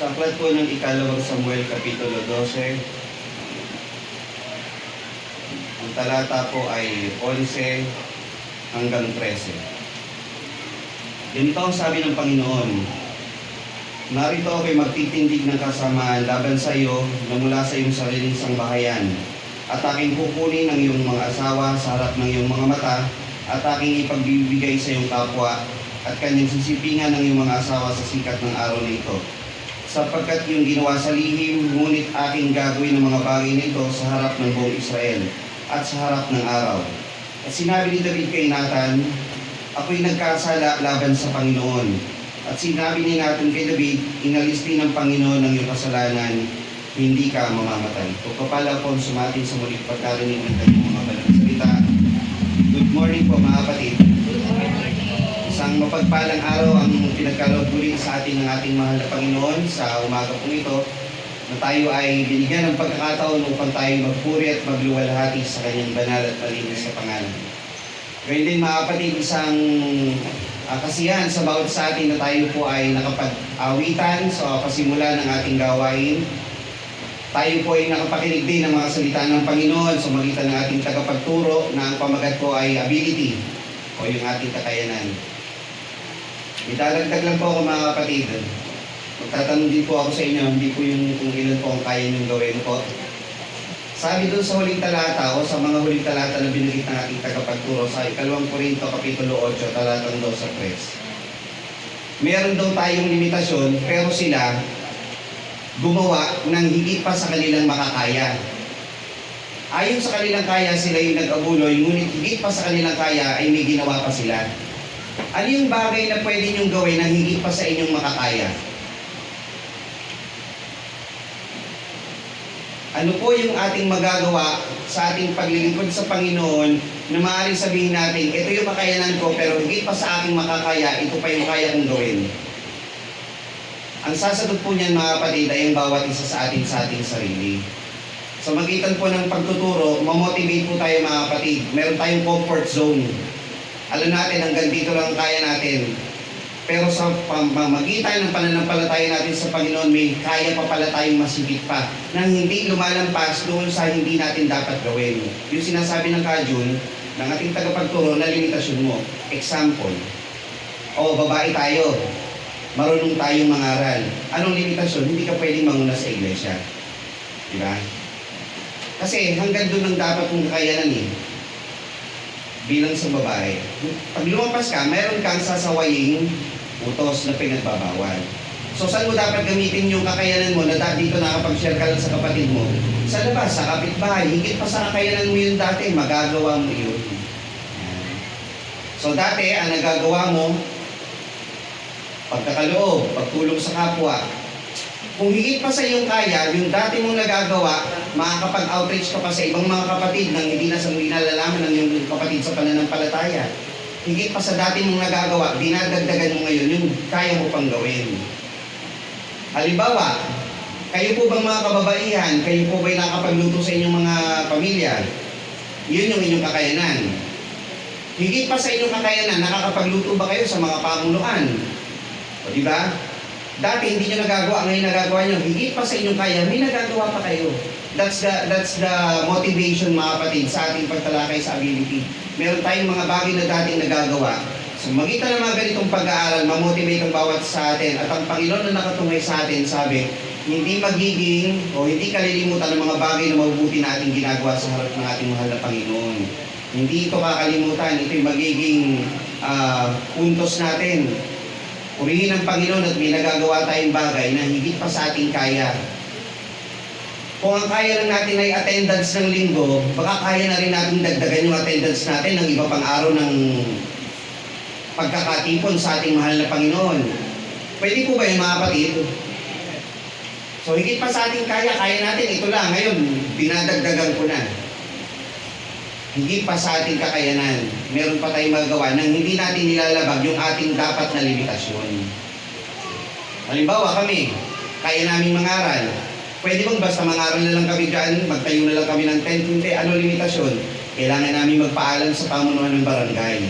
Sa aklat po ng ikalawang Samuel Kapitulo 12, ang talata po ay 11 hanggang 13. Ganito ang sabi ng Panginoon, narito ako'y magtitindig ng kasamaan laban sa iyo na mula sa iyong sariling sangbahayan, at aking kukunin ang iyong mga asawa sa harap ng iyong mga mata, at aking ipagbibigay sa iyong kapwa, at kanyang sisipingan ng iyong mga asawa sa sikat ng araw na ito. Sapagkat yung ginawa sa lihim, ngunit aking gagawin ng mga bagay nito sa harap ng buong Israel at sa harap ng araw. At sinabi ni David kay Nathan, ako'y nagkasala laban sa Panginoon. At sinabi ni Nathan kay David, inalis din ng Panginoon ng iyong kasalanan, hindi ka mamamatay. Pagpapala po sumatin sa muling pagkarinig ng kanyang mga banal na salita. Good morning po mga kapatid. Isang mapagpalang araw ang pinagkaloob muli sa atin ng ating mahal na Panginoon sa umaga pong ito, na tayo ay binigyan ng pagkakataon upang tayo magpuri at magluwalhati sa kanyang banal at malinis na pangalan. Gayun din mga kapatid, isang kasiyahan sa bawat sa atin na tayo po ay nakapag-awitan sa pasimula ng ating gawain. Tayo po ay nakapakinig din ng mga salita ng Panginoon sa magitan ng ating tagapagturo na ang pamagat po ay ability o yung ating kakayanan. Idadagdag lang po ako mga kapatid. Magtatanong din po ako sa inyo, hindi po yung kung ilan po ang kaya niyong gawin po. Sabi doon sa huling talata o sa mga huling talata na binigit ng ating tagapagturo sa ikalawang Korinto Kapitulo 8, talatang 2-3. Meron daw tayong limitasyon, pero sila gumawa ng higit pa sa kanilang makakaya. Ayon sa kanilang kaya, sila yung nag-abuloy, ngunit higit pa sa kanilang kaya ay may ginawa pa sila. Ano yung bagay na pwede niyong gawin na higit pa sa inyong makakaya? Ano po yung ating magagawa sa ating paglilingkod sa Panginoon na maaaring sabihin natin, ito yung makayanan ko pero higit pa sa aking makakaya, ito pa yung kaya kong gawin. Ang sasagot po niyan mga kapatid ay ang bawat isa sa ating sarili. Sa magitan po ng pagtuturo, mamotivate po tayo mga kapatid. Meron tayong comfort zone. Alam natin hanggang dito lang kaya natin. Pero sa pamamagitan ng pananampalataya natin sa Panginoon, may kaya pa pala tayong masigit pa nang hindi lumalampas doon sa hindi natin dapat gawin. Yung sinasabi ng Kajun, ng ating tagapagturo na limitasyon mo. Example, babae tayo, marunong tayong mangaral. Anong limitasyon? Hindi ka pwedeng manguna sa iglesia. Diba? Kasi hanggang doon ang dapat mong kakayanan bilang sa babae. Pag lumampas ka, mayroon kang sasawaying utos na pinagbabawal. So saan mo dapat gamitin yung kakayanan mo na dito nakapag-share ka lang sa kapatid mo? Sa labas, sa kapitbahay, higit pa sa kakayanan mo yun dati, magagawa mo yun. So dati, ang nagagawa mo, pagkakaloob, pagtulong sa kapwa. Kung higit pa sa iyong kaya, yung dati mong nagagawa, makakapag-outreach ka pa sa ibang mga kapatid nang hindi nalalaman ng iyong kapatid sa pananampalataya. Higit pa sa dati mong nagagawa, dinadagdagan mo ngayon yung kaya mo pang gawin. Halimbawa, kayo po bang mga kababaihan, kayo po ba'y nakapagluto sa inyong mga pamilya? Yun yung inyong kakayanan. Higit pa sa inyong kakayanan, nakakapagluto ba kayo sa mga pamunuan? O diba? Dati hindi nyo nagagawa, ngayon nagagawa nyo. Higit pa sa inyong kaya, may nagagawa pa kayo. That's the motivation mga kapatid sa ating pagtalakay sa ability. Meron tayong mga bagay na dating nagagawa. So magitan ng mga ganitong pag-aaral, mamotivate ang bawat sa atin. At ang Panginoon na nakatungay sa atin, sabi, hindi magiging o hindi kalilimutan ng mga bagay na mabubuti na ating ginagawa sa harap ng ating mahal na Panginoon. Hindi ito kakalimutan, ito'y magiging puntos natin. Purihin ang Panginoon at may nagagawa tayong bagay na higit pa sa ating kaya. Kung ang kaya lang natin ay attendance ng linggo, baka kaya na rin natin dagdagan yung attendance natin ng iba pang araw ng pagkakatipon sa ating mahal na Panginoon. Pwede po ba yun mga kapatid? So higit pa sa ating kaya natin, ito lang. Ngayon, dinadagdagan ko na. Higit pa sa ating kakayanan, meron pa tayong magagawa nang hindi natin nilalabag yung ating dapat na limitasyon. Halimbawa kami, kaya naming mangaral. Pwede bang basta mangaral na lang kami dyan, magtayo na lang kami ng tent? Hindi. Ano limitasyon? Kailangan namin magpaalam sa pamunuan ng barangay.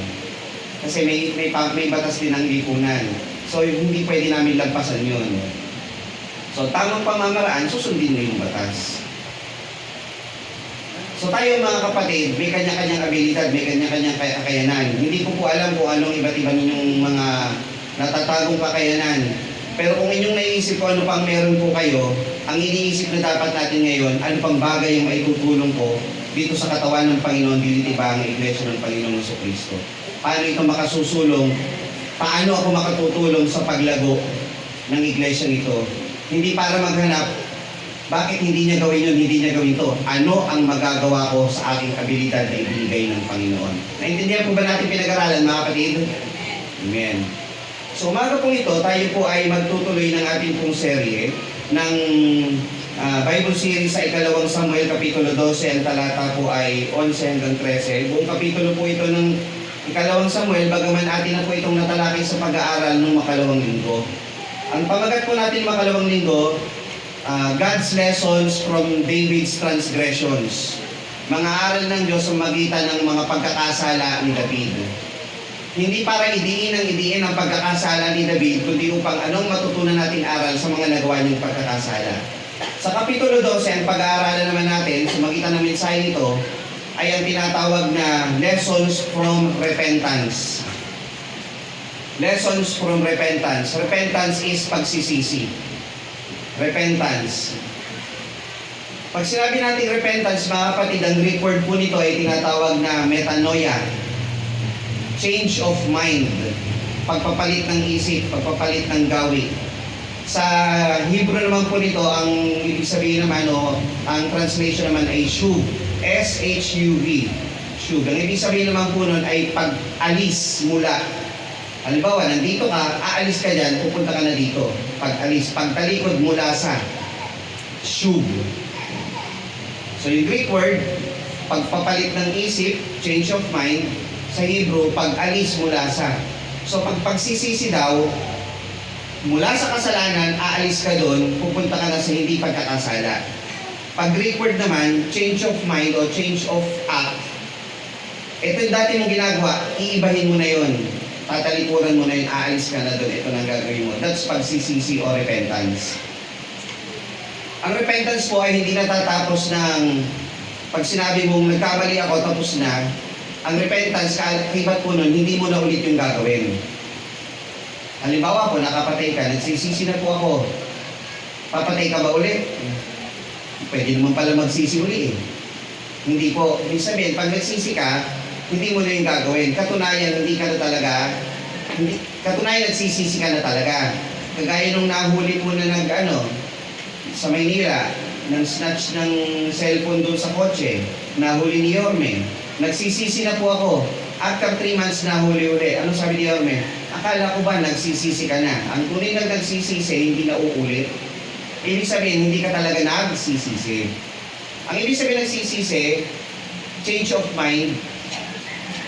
Kasi may batas din ang lipunan. So hindi pwede namin lagpasan yun. So, tamang pamamaraan, susundin mo yung batas. So tayo mga kapatid, may kanya-kanyang abilidad, may kanya-kanyang kakayanan. Hindi ko po alam kung anong iba't iba ninyong mga natatagong kakayanan. Pero kung inyong naiisip ko ano pang meron po kayo, ang iniisip na dapat natin ngayon, ano pang bagay yung maitutulong ko dito sa katawan ng Panginoon, dito ba ang Iglesia ng Panginoon Jesucristo. Paano ito makasusulong? Paano ako makatutulong sa paglago ng Iglesia nito? Hindi para maghanap, bakit hindi niya gawin yun, hindi niya gawin to? Ano ang magagawa ko sa aking abilidad na ibinigay ng Panginoon? Naintindihan po ba natin pinag-aralan, mga kapatid? Amen. So umaga po ito, tayo po ay magtutuloy ng ating pong serye ng Bible series sa ikalawang Samuel, Kapitulo 12, ang talata po ay 11 hanggang 13. Buong kapitulo po ito ng ikalawang Samuel, bagaman atin na po itong natalakay sa pag-aaral ng makalawang linggo. Ang pamagat po natin makalawang linggo, God's lessons from David's transgressions. Mga aral ng Diyos sa magitan ng mga pagkakasala ni David. Hindi para idiin ang pagkakasala ni David, kundi upang anong matutunan natin aral sa mga nagawa niyang pagkakasala. Sa Kapitulo 12, ang pag-aaralan naman natin sa magitan ng mensahe nito ay ang tinatawag na lessons from repentance. Lessons from repentance. Repentance is pagsisisi. Repentance. Pag sinabi natin repentance, mga kapatid, ang Greek word po nito ay tinatawag na metanoia. Change of mind. Pagpapalit ng isip, pagpapalit ng gawi. Sa Hebrew naman po nito, ang ibig sabihin naman, ang translation naman ay shuv. S-H-U-V. Shuv. Ang ibig sabihin naman po nun ay pag-alis mula. Halimbawa, nandito ka, aalis ka dyan, pupunta ka na dito. Pag-alis, pagtalikod mula sa shub. So yung Greek word, pagpapalit ng isip, change of mind, sa Hebrew, pag-alis mula sa. So pag pagsisisi daw, mula sa kasalanan, aalis ka doon, pupunta ka na sa hindi pagkakasala. Pag Greek word naman, change of mind o change of act, ito yung dati mong ginagawa, iibahin mo na yon. Tatalikuran mo na yun, aalis ka na doon, ito nang gagawin mo. That's pagsisisi o repentance. Ang repentance po ay hindi natatapos ng pag sinabi mong nagkamali ako, tapos na. Ang repentance, kaibat po nun, hindi mo na ulit yung gagawin. Halimbawa po, nakapatay ka, nagsisisi na po ako. Papatay ka ba ulit? Pwede naman pala magsisi uli eh. Hindi po, ibig sabihin, pag nagsisi ka, hindi mo na yung gagawin. Katunayan, hindi ka na talaga, katunayan, nagsisisi ka na talaga. Kagaya nung nahuli mo na sa Maynila, nang snatch ng cellphone doon sa kotse, nahuli ni Yorme. Nagsisisi na po ako. After 3 months, nahuli uli. Ano sabi ni Yorme? Akala ko ba nagsisisi ka na? Ang tunay na nagsisisi, hindi na uulit. Ibig sabihin, hindi ka talaga nagsisisi. Ang ibig sabihin nagsisisi, change of mind,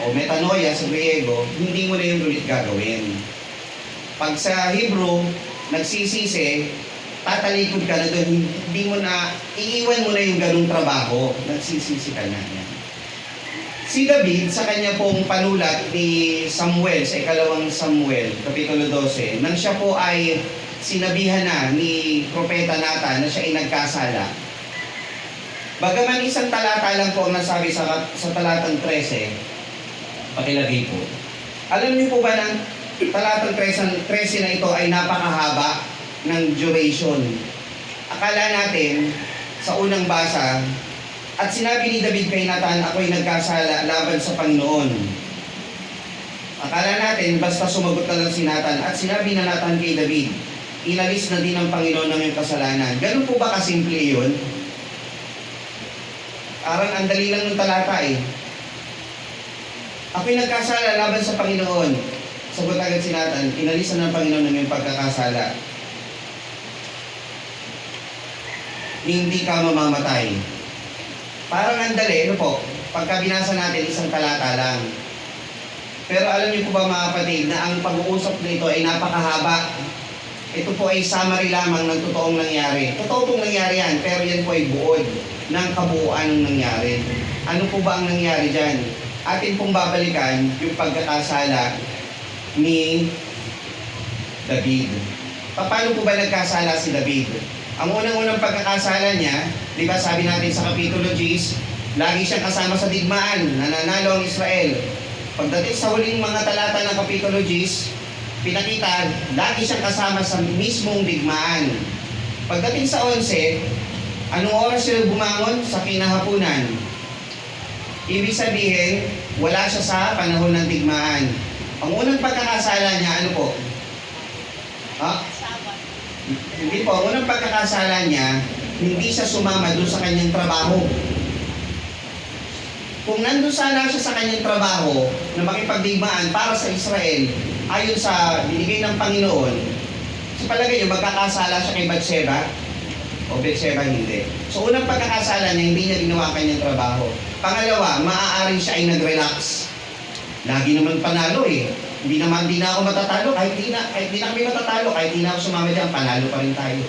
o metanoia sa Griego, hindi mo na yung ulit gagawin. Pag sa Hebrew, nagsisisi, tatalikod ka na doon, hindi mo na, iiwan mo na yung ganung trabaho, nagsisisi ka na. Si David, sa kanya pong panulat ni Samuel, sa ikalawang Samuel, Kapitulo 12, nang siya po ay sinabihan na ni Propeta Nathan na siya ay nagkasala. Bagaman isang talata lang po ang nasabi sa talatang 13, pakilagay po. Alam niyo po ba na talatang 13 na ito ay napakahaba ng duration? Akala natin sa unang basa, at sinabi ni David kay Nathan, ako'y nagkasala laban sa Panginoon. Akala natin, basta sumagot na lang si Nathan, at sinabi na Nathan kay David, inalis na din ng Panginoon ng iyong kasalanan. Ganun po ba kasimple yun? Parang ang dali lang ng talata eh. Ako'y nagkasala laban sa Panginoon. Sagot agad si Nathan, inalisan ng Panginoon ng iyong pagkakasala. Hindi ka mamamatay. Parang ang dali, po, pagka binasa natin isang talata lang. Pero alam niyo po ba mga kapatid, na ang pag-uusap nito ay napakahaba. Ito po ay summary lamang ng totoong nangyari. Totoo pong nangyari yan, pero yan po ay buod ng kabuuan ng nangyari. Ano po ba ang nangyari dyan? Atin pong babalikan yung pagkakasala ni David. Paano po ba nagkasala si David? Ang unang-unang pagkakasala niya, di ba sabi natin sa Kapitulo 10, lagi siyang kasama sa digmaan, nananalo ang Israel. Pagdating sa huling mga talata ng Kapitulo 10, pinakita, lagi siyang kasama sa mismong digmaan. Pagdating sa 11, anong oras siya bumangon? Sa kinahapunan. Ibig sabihin, wala siya sa panahon ng digmaan. Ang unang pagkakasala niya, ano po? Hindi po, ang unang pagkakasala niya, hindi siya sumama doon sa kanyang trabaho. Kung nandun sana siya sa kanyang trabaho na makipagdigmaan para sa Israel, ayon sa binigay ng Panginoon, sa palagay niyo, magkakasala siya kay Bathsheba? O Bathsheba hindi. So unang pagkakasala niya, hindi niya ginawa ang kanyang trabaho. Pangalawa, maaaring siya ay nag-relax. Lagi naman panalo eh. Hindi na ako matatalo, kahit di na kami matatalo, kahit di na ako sumama dyan, panalo pa rin tayo.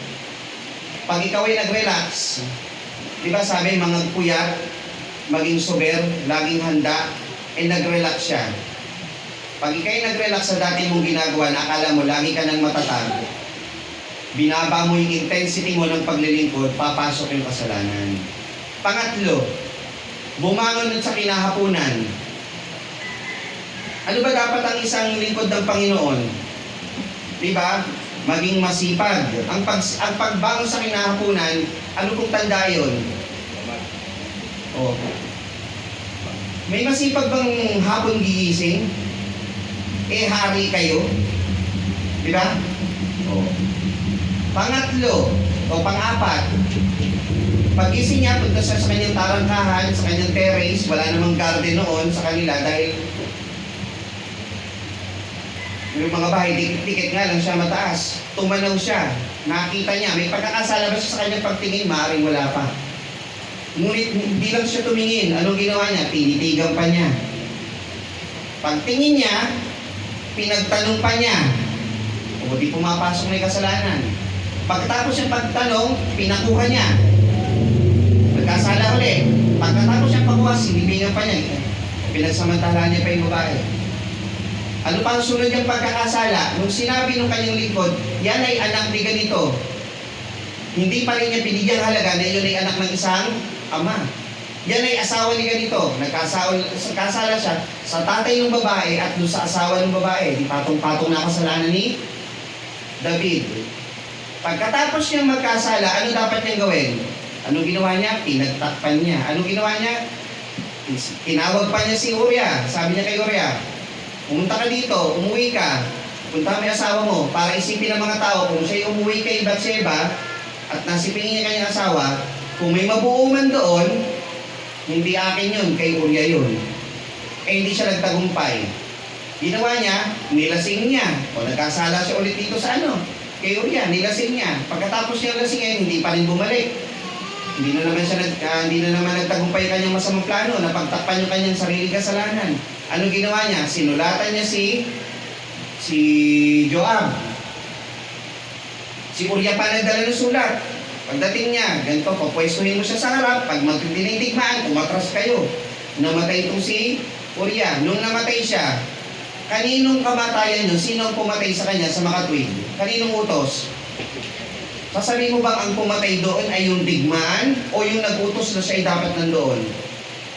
Pag ikaw ay nag-relax, di ba sabi, mga puyat, maging sober, laging handa, nag-relax siya. Pag ikaw ay nag-relax sa dati mong ginagawa, na akala mo, lagi ka nang matatalo, binaba mo yung intensity mo ng paglilingkod, papasok yung kasalanan. Pangatlo, bumangon sa kinahapunan. Ano ba dapat ang isang lingkod ng Panginoon? Di ba? Maging masipag. Ang pagbangon sa kinahapunan, ano pong tanda yun? Oh. May masipag bang hapon gigising? Hari kayo. Di ba? Oh. Pangatlo, o pang-apat, pag-gising niya, punta siya sa kanyang tarangkahan, sa kanyang terrace, wala namang garden noon sa kanila dahil yung mga bahay, dikit-dikit nga lang siya mataas. Tumanaw siya. Nakita niya. May pagkakasala ba siya sa kanyang pagtingin? Maaaring wala pa. Ngunit hindi lang siya tumingin. Anong ginawa niya? Tinitigan pa niya. Pagtingin niya, pinagtanong pa niya. O di pumapasok na yung kasalanan. Pagkatapos yung pagtanong, pinakuha niya. Nagkasala ulit. Pagkatapos yung pagkuha, sinibingan pa niya. Pinagsamantala niya pa yung babae. Ano pa ang sunod yung pagkakasala? Nung sinabi ng kanyang lingkod, yan ay anak ni ganito. Hindi pa rin niya binigyang halaga na yun ay anak ng isang ama. Yan ay asawa ni ganito. Nagkasala siya sa tatay ng babae at doon sa asawa ng babae. Di patong-patong na kasalanan ni David. Pagkatapos niyang magkasala, ano dapat niyang gawin? Anong ginawa niya? Pinagtakpan niya. Anong ginawa niya? Tinawag pa niya si Uriah. Sabi niya kay Uriah, pumunta ka dito, umuwi ka, punta mo yung asawa mo, para isipin ng mga tao kung siya umuwi kay Bathsheba at nasipingin niya kanyang asawa, kung may mabuo man doon, hindi akin yun, kay Uriah yun. Hindi siya nagtagumpay. Ginawa niya, nilasing niya. O nagkasala siya ulit dito sa kay Uriah, nilasing niya. Pagkatapos niya lasingin, hindi pa rin bumalik. Hindi na naman nagtagumpay yung kanyang masamang plano, napagtakpan yung kanyang sariling kasalanan. Ano ginawa niya? Sinulatan niya si Joab. Si Uriah pa nagdala ng sulat. Pagdating niya, ganito, papwestuhin mo siya sa harap. Pag magdinigmaan, umatras kayo. Namatay itong si Uriah. Nung namatay siya, kaninong kamatayan yun? Sino ang pumatay sa kanya sa makatwid? Kaninong utos? Sasabihin mo bang ang pumatay doon ay yung digmaan o yung nag-utos na siya ay dapat nandoon?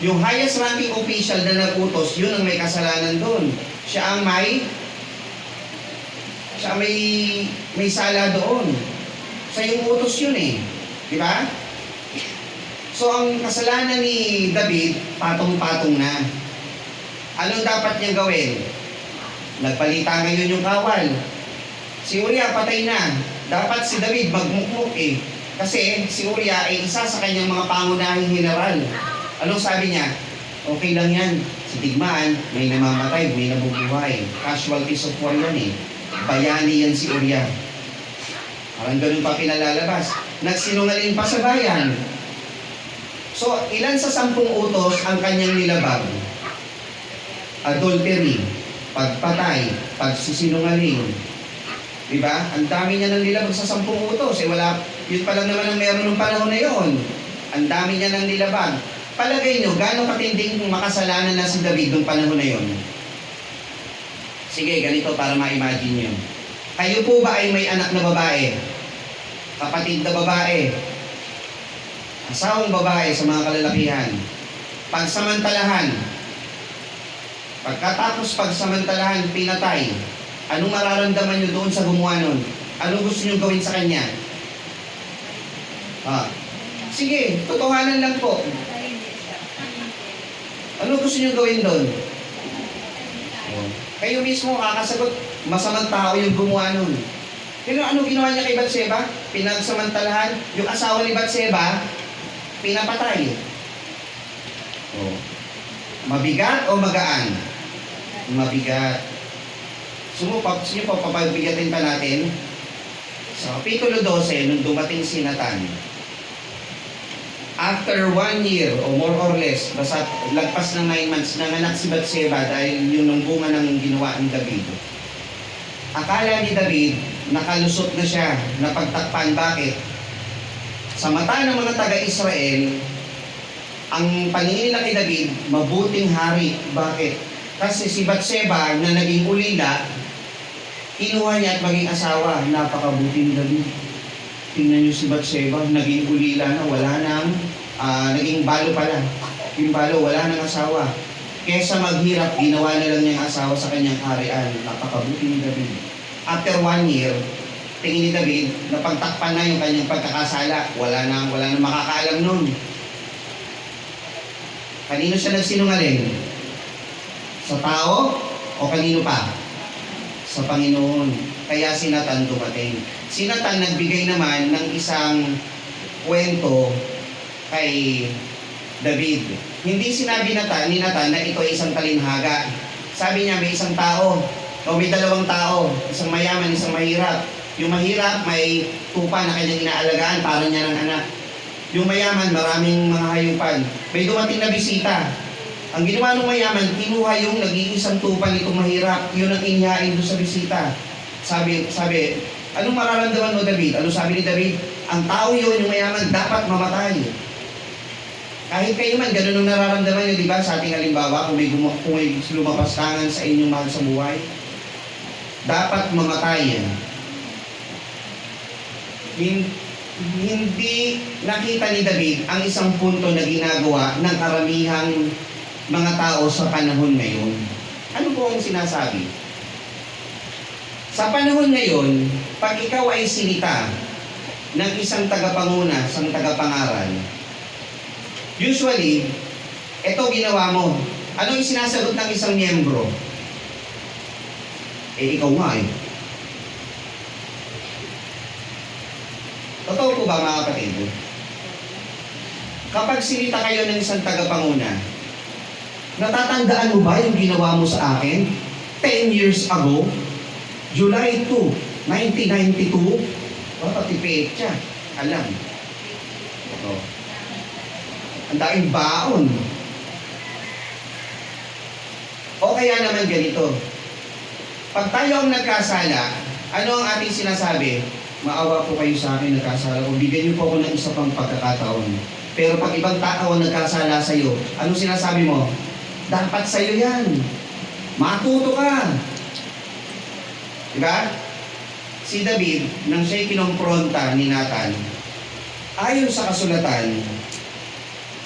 Yung highest ranking official na nag-utos, yun ang may kasalanan doon. Siya ang may sala doon. Sa yung utos yun eh. Di ba? So ang kasalanan ni David, patong-patong na. Anong dapat niyang gawin? Nagpalita ngayon yung kawal. Si Uriah patay na. Dapat si David magmukmuk eh. Kasi si Uriah ay isa sa kanyang mga pangunahing general. Anong sabi niya? Okay lang yan. Sa digmaan, may namamatay, may nabubuhay. Casualties of war yan eh. Bayani yan si Uriah. Parang ganun pa pinalalabas. Nagsinungaling pa sa bayan. So, ilan sa 10 utos ang kanyang nilabag? Adultery, pagpatay, pagsisinungaling. Diba? Ang dami niya nang nilabag sa 10 utos. Wala, yun pa lang naman ang meron ng panahon na yun. Ang dami niya nang nilabag. Palagay nyo, gano'ng katinding makasalanan na si David noong panahon na yun? Sige, ganito para ma-imagine nyo. Kayo po ba ay may anak na babae? kapatid na babae, asawang babae sa mga kalalakihan, pagsamantalahan. Pagkatapos pagsamantalahan, pinatay. Anong mararamdaman nyo doon sa gumawa nun? Anong gusto nyo gawin sa kanya? Sige, totohanan lang po. Ano gusto nyo gawin doon? Kayo mismo kakasagot, masamang tao yung gumawa nun. Pero ano ginawa niya kay Batseba? Pinagsamantalahan. Yung asawa ni Batseba, pinapatay. Mabigat o magaan? Mabigat. Gusto nyo po, papabigatin pa natin. Sa Kapitulo 12, nung dumating si Nathan, after 1 year o more or less, basta lagpas ng 9 months, nanganak si Batseba dahil yun ang bunga ng ginawa ni David. Akala ni David, nakalusot na siya, napagtakpan. Bakit? Sa mata ng mga taga-Israel, ang paningin nila kay David, mabuting hari. Bakit? Kasi si Batseba na naging ulila, kinuha niya at maging asawa. Napakabuti ni David. Tingnan niyo si Batseba, naging ulila na, wala nang, naging balo pala. Yung balo, wala nang asawa. Kesa maghirap, ginawa na lang niyang asawa sa kanyang kaharian. Napakabuti ni David. After 1 year, tingin ni David, napagtakpan na yung kanyang pagkakasala. Wala nang makakaalam nun. Kanino siya nagsinungaling? Sa tao o kanino pa? Sa Panginoon. Kaya si Nathan dumating. Si Nathan nagbigay naman ng isang kwento kay David. Hindi sinabi ni Nathan na ito ay isang talinhaga. Sabi niya may isang tao o may dalawang tao, isang mayaman, isang mahirap. Yung mahirap may tupa na kanyang inaalagaan para niya ng anak. Yung mayaman, maraming mga hayupan. May dumating na bisita. Ang ginawa ng mayaman, kinuha yung nag-iisang tupa nitong mahirap. Yun ang inihain doon sa bisita. Sabi, anong mararamdaman mo, David? Ano sabi ni David? Ang tao yun, yung mayaman, dapat mamatay. Kahit kayo man, ganun ang nararamdaman nyo, di ba? Sa ating halimbawa, kung may lumapas tangan sa inyong mahal sa buhay, dapat mamatay yan. Hindi nakita ni David ang isang punto na ginagawa ng karamihang mga tao sa panahon ngayon. Ano po ang sinasabi? Sa panahon ngayon, pag ikaw ay sinita ng isang tagapanguna, isang tagapangaral, usually, ito ginawa mo. Ano yung sinasagot ng isang miyembro? Ikaw nga eh. Totoo po ba mga kapatid? Kapag sinita kayo ng isang tagapanguna, natatandaan mo ba yung ginawa mo sa akin 10 years ago? July 2, 1992? Pati petsa. Alam. Ito. Ang daing baon. O kaya naman ganito. Pag tayo ang nagkasala, ano ang ating sinasabi? Maawa po kayo sa akin, nagkasala ko. Bigyan niyo po ako ng isa pang pagkakataon. Pero pag ibang tao ang nagkasala sa iyo, ano sinasabi mo? Dapat sa iyo yan. Matuto ka. Diba? Si David, nang siya'y kinompronta ni Nathan, ayon sa kasulatan,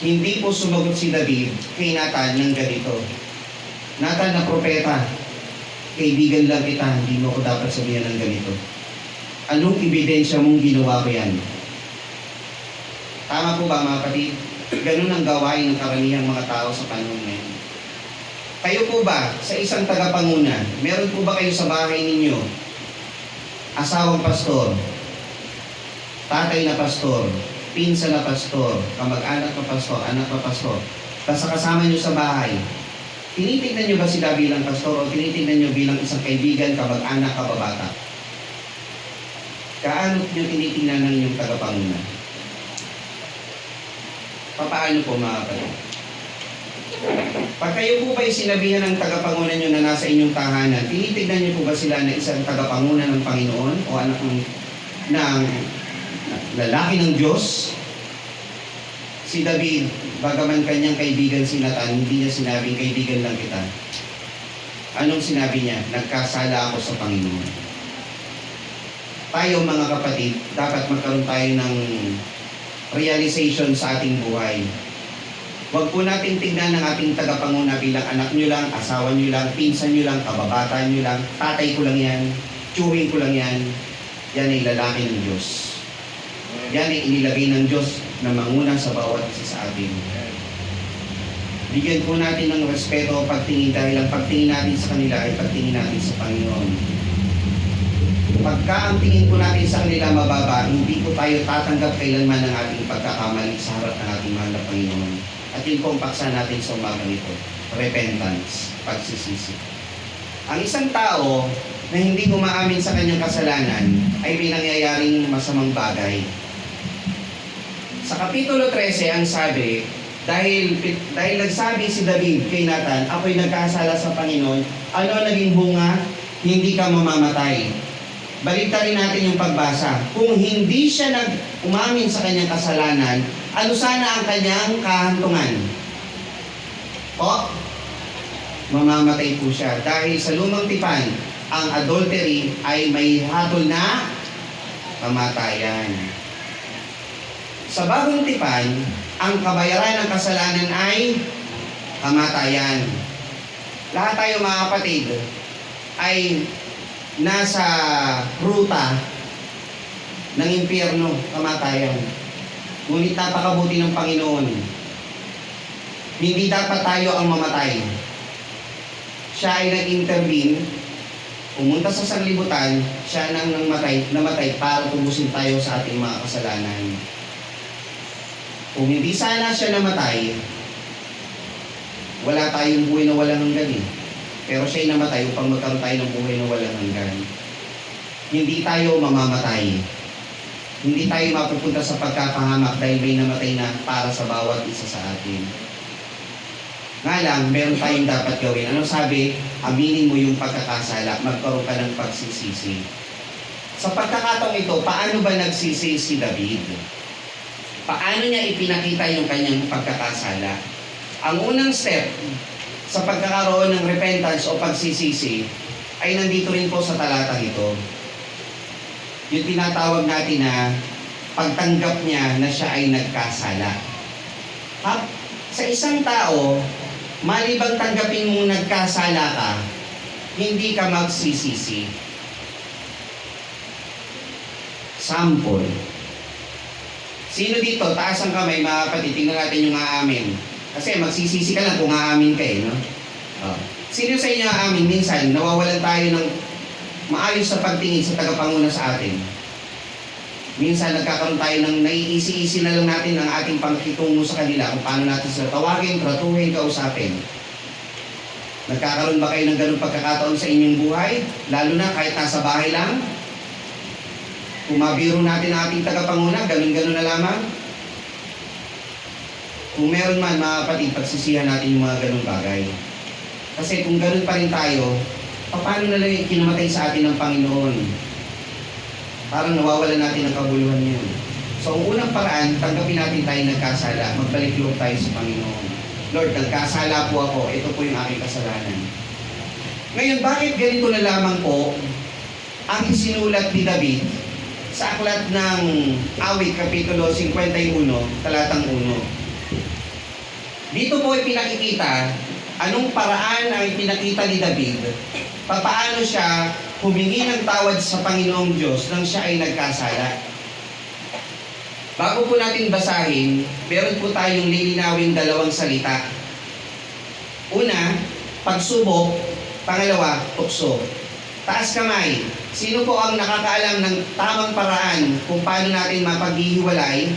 hindi po sumagot si David kay Nathan ng ganito. Nathan na propeta, kaibigan lang kita, hindi mo ako dapat sabihan ng ganito. Anong ebidensya mong ginawa ko yan? Tama po ba mga kapatid? Ganun ang gawain ng karamihang mga tao sa panahon ngayon. Kayo po ba, sa isang tagapanguna, meron po ba kayo sa bahay ninyo, asawang pastor, tatay na pastor, pinsan na pastor, kamag-anak na pastor, anak na pastor, basta kasama nyo sa bahay, tinitignan nyo ba sila bilang pastor o tinitignan nyo bilang isang kaibigan, kamag-anak, kababata? Kaano nyo tinitingnan ng inyong tagapanguna? Paano po mga kapatid? Pag kayo po ba'y sinabihan ng tagapanguna nyo na nasa inyong tahanan, tinitignan nyo po ba sila na isang tagapanguna ng Panginoon o anak ng lalaki ng Diyos? Si David, bagaman kanyang kaibigan si Nathan, hindi niya sinabing kaibigan lang kita. Anong sinabi niya? Nagkasala ako sa Panginoon. tayo mga kapatid, dapat magkaroon tayo ng realization sa ating buhay. Huwag po natin tignan ng ating tagapanguna bilang anak nyo lang, asawa nyo lang, pinsan nyo lang, kababata nyo lang, tatay ko lang yan, tiyuhin ko lang yan. Yan ay lalaki ng Diyos. Yan ay inilagay ng Diyos na manguna sa bawat isa sa atin. Bigyan po natin ng respeto o pagtingin dahil ang pagtingin natin sa kanila ay pagtingin natin sa Panginoon. Pagka ang tingin po natin sa kanila mababa, hindi po tayo tatanggap kailanman ng ating pagkakamali sa harap ng ating mahal na Panginoon. At yun po ang paksa natin sa umaga nito, repentance, pagsisisi. Ang isang tao na hindi umaamin sa kanyang kasalanan ay may nangyayaring masamang bagay. Sa Kapitulo 13, ang sabi, dahil nagsabi si David kay Nathan, ako'y nagkasala sa Panginoon, ano ang naging bunga? Hindi ka mamamatay. Baliktarin natin yung pagbasa. Kung hindi siya umamin sa kanyang kasalanan, ano sana ang kanyang kahantungan? O, mamamatay po siya. Dahil sa lumang tipan, ang adultery ay may hatol na kamatayan. Sa bagong tipan, ang kabayaran ng kasalanan ay kamatayan. Lahat tayo mga kapatid ay nasa ruta ng impyerno, kamatayan. Ngunit napakabuti ng Panginoon. Hindi dapat tayo ang mamatay. Siya ay nag-intervene, pumunta sa sanlibutan, siya nang namatay para tubusin tayo sa ating mga kasalanan. Kung hindi sana siya namatay, wala tayong buhay na walang hanggan eh. Pero siya ay namatay upang magkaroon tayo ng buhay na walang hanggan. Hindi tayo mamamatay. Hindi tayo mapupunta sa pagkapahamak dahil may namatay na para sa bawat isa sa atin. Nga lang, meron tayong dapat gawin. Anong sabi? Aminin mo yung pagkakasala, magkaroon ka ng pagsisisi. Sa pagkakataong ito, paano ba nagsisi si David? Paano niya ipinakita yung kanyang pagkakasala? Ang unang step sa pagkakaroon ng repentance o pagsisisi ay nandito rin po sa talatang ito. Yung tinatawag natin na pagtanggap niya na siya ay nagkasala. Sa isang tao, malibang tanggapin mong nagkasala ka, hindi ka magsisisi. Sample. Sino dito? Taas ang kamay, mga kapatid. Tingnan natin yung aamin. Kasi magsisisi ka lang kung aamin ka eh, no? Sino sa inyo aamin? Minsan, nawawalan tayo ng maayos sa pagtingin sa tagapanguna sa atin. Minsan, nagkakaroon tayo ng naiisi-isi na lang natin ang ating pangkitungo sa kanila kung paano natin sila tawagin, tratuhin, kausapin. Nagkakaroon ba kayo ng ganung pagkakataon sa inyong buhay? Lalo na kahit nasa bahay lang? Kung mabiro natin ang ating tagapanguna, ganun-ganun na lamang. Kung meron man, mga kapatid, pagsisihan natin yung mga ganung bagay. Kasi kung ganun pa rin tayo, paano na lang kinamatay sa atin ng Panginoon? Parang nawawalan natin ang kabuluhan niya. So, ang unang paraan, tanggapin natin tayo nagkasala, magbalik loob tayo sa Panginoon. Lord, nagkasala po ako, ito po yung aking kasalanan. Ngayon, bakit ganito na lamang po ang isinulat ni David sa aklat ng Awit, Kapitulo 51, talatang 1. Dito po ay pinakikita anong paraan ang pinakita ni David, papaano siya humingi ng tawad sa Panginoong Diyos nang siya ay nagkasala. Bago po natin basahin, meron po tayong lilinawing dalawang salita. Una, pagsubok. Pangalawa, tukso. Taas kamay. Sino po ang nakakaalam ng tamang paraan kung paano natin mapaghihiwalay?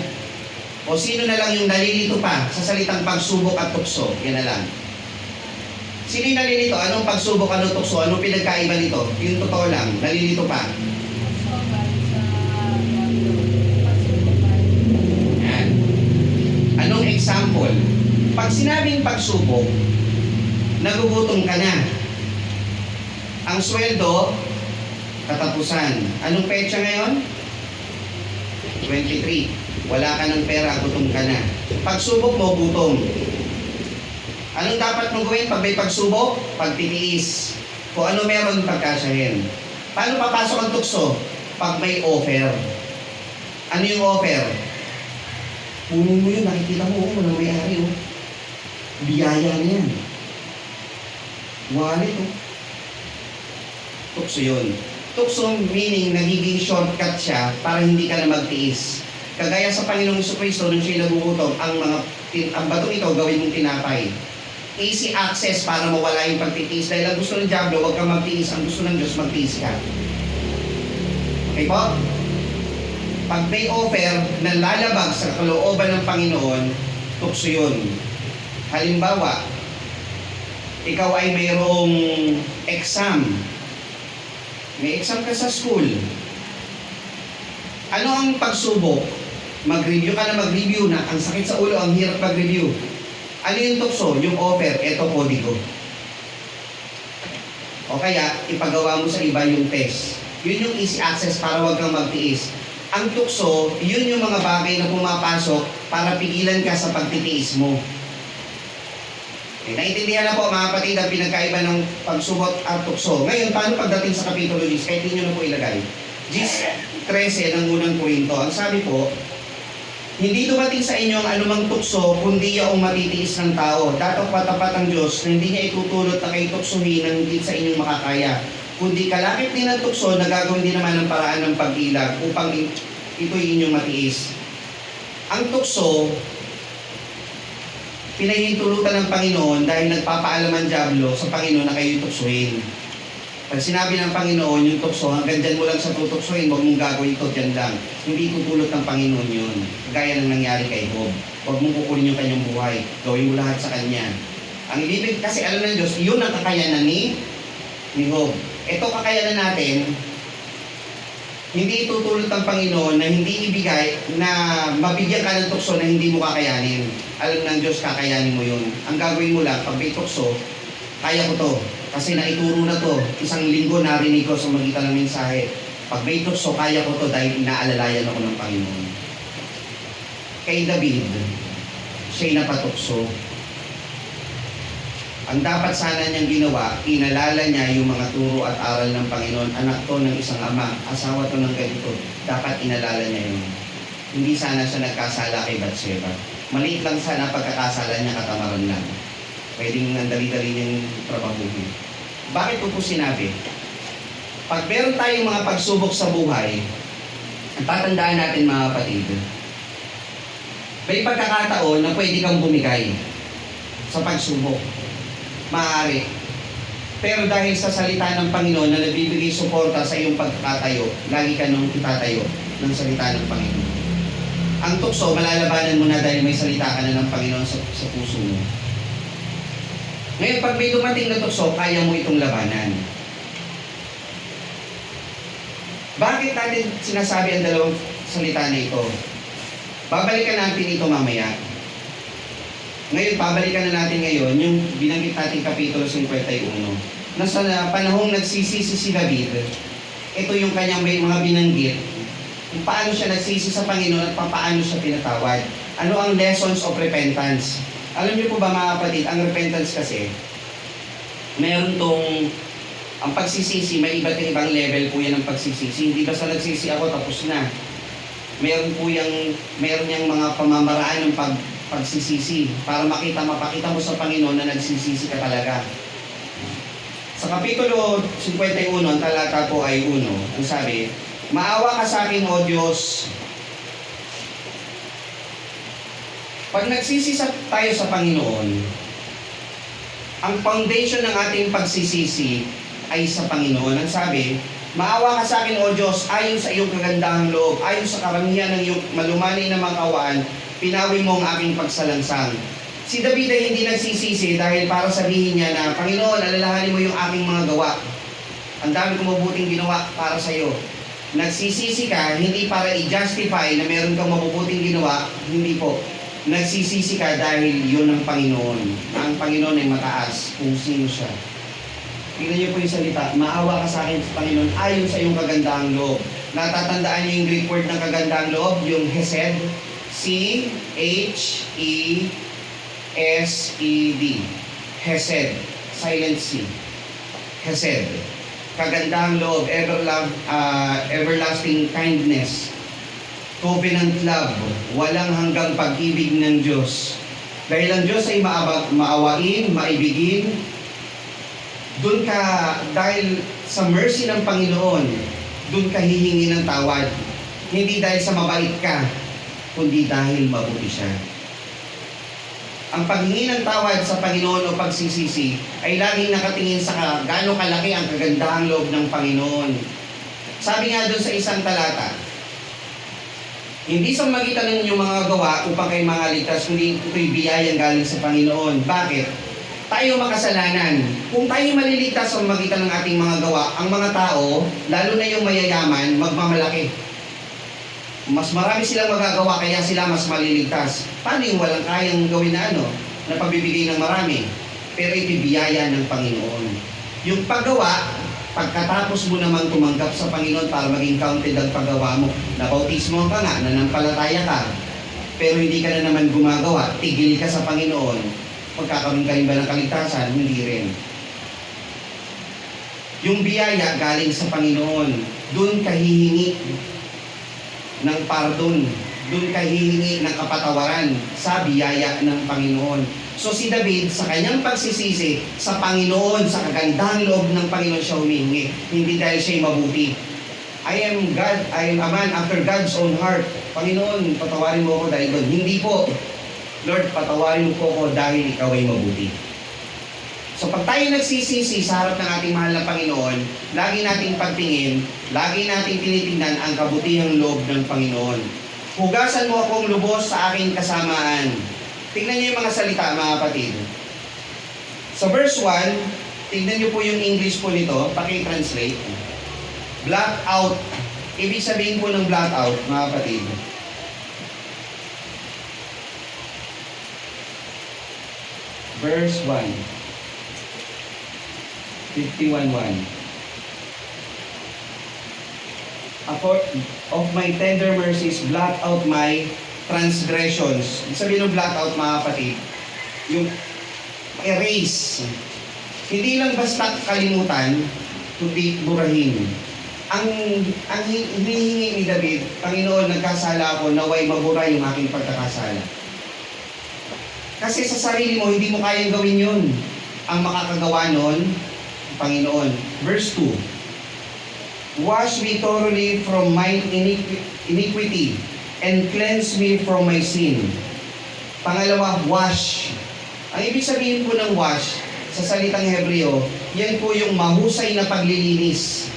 O sino na lang yung nalilito pa sa salitang pagsubok at tukso? Yan na lang. Sino yung nalilito? Anong pagsubok, anong tukso? Anong pinagkaiba nito? Yung totoo lang, nalilito pa. Yan. Anong example? Pag sinabing pagsubok, nagugutom ka na. Ang sweldo, katapusan. Anong petsa ngayon? 23. Wala ka ng pera, gutom ka na. Pagsubok mo, gutom. Anong dapat mong gawin pag may pagsubok? Pagtitiis. Kung ano meron, pagkasyahin. Paano papasok ang tukso? pag may offer. Ano yung offer? Puno mo yun, nakikita mo, walang may-ari, biyaya na yan. Wallet, tukso yun. Tukso meaning nagiging shortcut siya para hindi ka na magtiis. Kagaya sa Panginoong Jesucristo nung siya'y nagugutom, ang batong ito gawin mong tinapay. Easy access para mawala yung pagtitiis. Dahil ang gusto ng Diablo, huwag kang magtiis. Ang gusto ng Diyos, magtiis ka. Okay po? Pag may offer na lalabag sa kalooban ng Panginoon, tukso yun. Halimbawa, ikaw ay mayroong exam. May exam ka sa school. Ano ang pagsubok? Mag-review ka na mag-review na. Ang sakit sa ulo, ang hirap mag-review. Ano yung tukso? Yung offer, eto kodigo. O kaya, ipagawa mo sa iba yung test. Yun yung easy access para wag kang magtiis. Ang tukso, yun yung mga bagay na pumapasok para pigilan ka sa pagtitiis mo. Okay, naintindihan na po mga kapatid ang pinagkaiba ng pagsubok at tukso. Ngayon, paano pagdating sa Kapitulo 10? Kahit hindi nyo na po ilagay. 13 ng unang Korinto. Ang sabi po, hindi dumating sa inyo ang anumang tukso, kundi yaong matitiis ng tao. Dapat patapat ang Diyos na hindi niya itutulot na kayo tuksuhin ng hindi sa inyong makakaya. Kundi kalakip din ng tukso na gagawin din naman ng paraan ng pag-ilag upang ito'y inyong matiis. Ang tukso, pinahintulutan ng Panginoon dahil nagpapaalam ang Diablo sa Panginoon na kayo tuksuhin. Pag sinabi ng Panginoon yung tukso, hanggang dyan mo lang sa tutuksuhin, huwag mong gagawin ito dyan lang. Hindi tutulot ng Panginoon yun. Gaya ng nangyari kay Job. Huwag mong kukunin yung kanyang buhay. Gawin mo lahat sa kanya. Ang ibig, kasi alam ng Diyos, yun ang kakayanan ni Job. Ito kakayanan natin, hindi itutulot ng Panginoon na hindi ibigay na mabigyan ka ng tukso na hindi mo kakayanin. Alam ng Diyos, kakayanin mo yun. Ang gagawin mo lang, pag may tukso, kaya ko to. Kasi naituro na to. Isang linggo narinig ko sa magitan ng mensahe. Pag may tukso, kaya ko to dahil inaalalayan ako ng Panginoon. Kay David, siya'y napatukso. Ang dapat sana niyang ginawa, inalala niya yung mga turo at aral ng Panginoon. Anak to ng isang ama, asawa to ng ganito. Dapat inalala niya yun. Hindi sana siya nagkasala kay Bathsheba. Maliit lang sana pagkakasala niya, katamaran lang. Pwedeng nandali-dali niyang trabahuhin. Bakit ko po sinabi? Pag meron tayong mga pagsubok sa buhay, ang tatandaan natin mga kapatid, may pagkakataon na pwede kang bumigay sa pagsubok. Maaari. Pero dahil sa salita ng Panginoon na nagbibigay suporta sa iyong pagkakatayo, lagi ka nung itatayo ng salita ng Panginoon. Ang tukso, malalabanan mo na dahil may salita ka na ng Panginoon sa puso mo. Ngayon, pag may dumating na tukso, kaya mo itong labanan. Bakit natin sinasabi ang dalawang salita na ito? Babalikan natin ito mamaya. Ngayon, babalikan na natin ngayon yung binanggit natin Kapitulo 51. Nasa panahong nagsisisi si David, ito yung kanyang may mga binanggit kung paano siya nagsisi sa Panginoon at paano siya pinatawad. Ano ang lessons of repentance? Alam niyo po ba mga kapatid, ang repentance kasi, meron tong, ang pagsisisi, may iba't ibang level po yan ng pagsisisi. Hindi basta nagsisi ako, tapos na. Meron yang mga pamamaraan ng pagsisisi para mapakita mo sa Panginoon na nagsisisi ka talaga. Sa Kapitulo 51, ang talata po ay 1, ang sabi, maawa ka sa akin, O Diyos. Pag nagsisi tayo sa Panginoon, ang foundation ng ating pagsisisi ay sa Panginoon. Ang sabi, maawa ka sa akin, O Diyos, ayon sa iyong kagandahang loob, ayon sa karamihan ng iyong malumanay na mga kawaan, pinawi mo ang aking pagsalangsang. Si David ay hindi nagsisisi dahil para sabihin niya na, Panginoon, alalahanin mo yung aking mga gawa. Ang dami kong mabuting ginawa para sa iyo. Nagsisisi ka, hindi para i-justify na meron kang mabubuting ginawa, hindi po. Nagsisisi ka dahil yun ang Panginoon. Ang Panginoon ay mataas kung sino siya. Tingnan niyo po yung salita, maawa ka sa akin, Panginoon, ayon sa iyong kagandahang loob. Natatandaan niyo yung Greek word ng kagandahang loob, yung Hesed. C-H-E-S-E-D. Hesed. Silent C. Hesed. kagandahang loob, everlasting kindness, covenant love, walang hanggang pag-ibig ng Diyos. Dahil ang Diyos ay maawain, maibigin, dahil sa mercy ng Panginoon, doon ka hihingi ng tawad. Hindi dahil sa mabait ka, kundi dahil mabuti siya. Ang paghingi ng tawad sa Panginoon o pagsisisi ay laging nakatingin sa gaano kalaki ang kagandahang loob ng Panginoon. Sabi nga doon sa isang talata, hindi sa magitan ng inyong mga gawa upang kayo mangaligtas, kundi ito'y biyayang galing sa Panginoon. Bakit? Tayo makasalanan. Kung tayo maliligtas sa magitan ng ating mga gawa, ang mga tao, lalo na yung mayayaman, magmamalaki. Mas marami silang magagawa, kaya sila mas maliligtas. Paano yung walang kayang gawin na pagbibigay ng marami? Pero ito'y biyaya ng Panginoon. Yung paggawa, pagkatapos mo naman tumanggap sa Panginoon para maging counted ang paggawa mo, nabautismo ka nga, nanampalataya ka, pero hindi ka na naman gumagawa, tigil ka sa Panginoon, magkakaroon ka rin ba ng kaligtasan? Hindi rin. Yung biyaya galing sa Panginoon, doon ka hihingi ng pardon, doon ka hihingi ng kapatawaran sa biyaya ng Panginoon. So si David, sa kanyang pagsisisi sa Panginoon, sa kagandang loob ng Panginoon siya humihingi, hindi dahil siya'y mabuti. I am a man after God's own heart. Panginoon, patawarin mo ako dahil doon. Hindi po. Lord, patawarin mo po ako dahil ikaw ay mabuti. So pag tayo nagsisisi sa harap ng ating mahal na Panginoon, lagi nating pagtingin, lagi nating tinitingnan ang kabutihang loob ng Panginoon. Hugasan mo akong lubos sa aking kasamaan. Tingnan niyo yung mga salita, mga kapatid. Sa verse 1, tingnan niyo po yung English po nito, paki-translate. Black out. Ibig sabihin po ng black out, mga kapatid. Verse 1. 51:1. Of my tender mercies, blot out my transgressions. Ibig sabihin ng blot out, mga kapatid, yung erase. Hindi lang basta kalimutan, kundi burahin. Ang hinihingi ni David, Panginoon, nagkasala ako, naway mabura yung aking pagkakasala. Kasi sa sarili mo, hindi mo kayang gawin yun. Ang makakagawa nun, Panginoon. Verse 2. Wash me thoroughly from my iniquity and cleanse me from my sin. Pangalawa, wash. Ang ibig sabihin po ng wash, sa salitang Hebreo, yan po yung mahusay na paglilinis.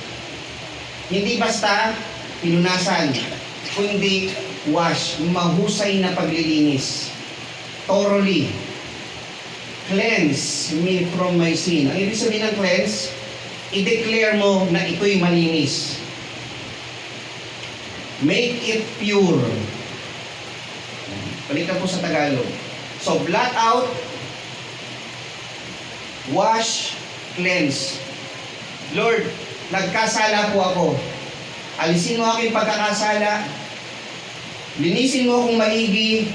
Hindi basta pinunasan, kundi wash, mahusay na paglilinis. Thoroughly. Cleanse me from my sin. Ang ibig sabihin ng cleanse, i-declare mo na ito'y malinis. Make it pure. Balikan po sa Tagalog. So, blot out, wash, cleanse. Lord, nagkasala po ako. Alisin mo aking pagkakasala. Linisin mo akong maigi.